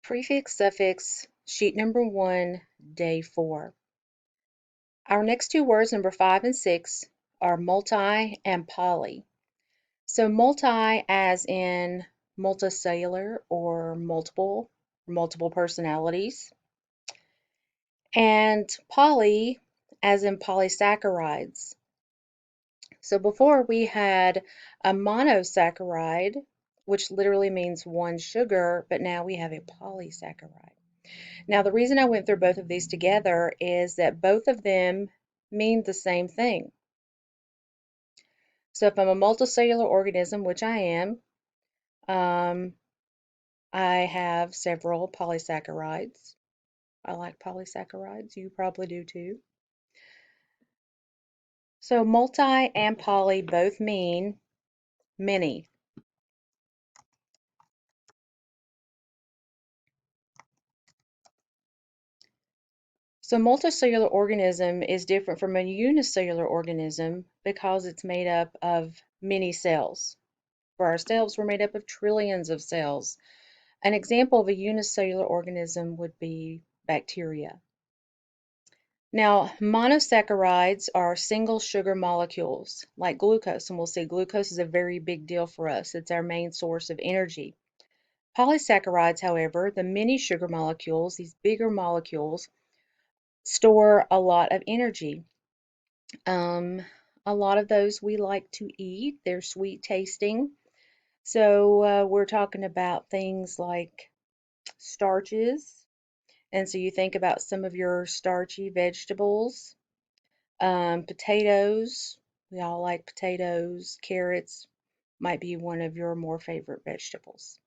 Prefix suffix sheet number 1, day 4. Our next two words, number 5 and 6, are multi and poly. So multi as in multicellular or multiple personalities, and poly as in polysaccharides. So before we had a monosaccharide, which literally means one sugar, but now we have a polysaccharide. Now, the reason I went through both of these together is that both of them mean the same thing. So if I'm a multicellular organism, which I am, um, I have several polysaccharides. I like polysaccharides. You probably do too. So multi and poly both mean many. So multicellular organism is different from a unicellular organism because it's made up of many cells. For ourselves, we're made up of trillions of cells. An example of a unicellular organism would be bacteria. Now, monosaccharides are single sugar molecules like glucose, and we'll see glucose is a very big deal for us. It's our main source of energy. Polysaccharides, however, the many sugar molecules, these bigger molecules, store a lot of energy. Um, a lot of those we like to eat. They're sweet tasting. So we're talking about things like starches. And so you think about some of your starchy vegetables, potatoes. We all like potatoes. Carrots might be one of your more favorite vegetables.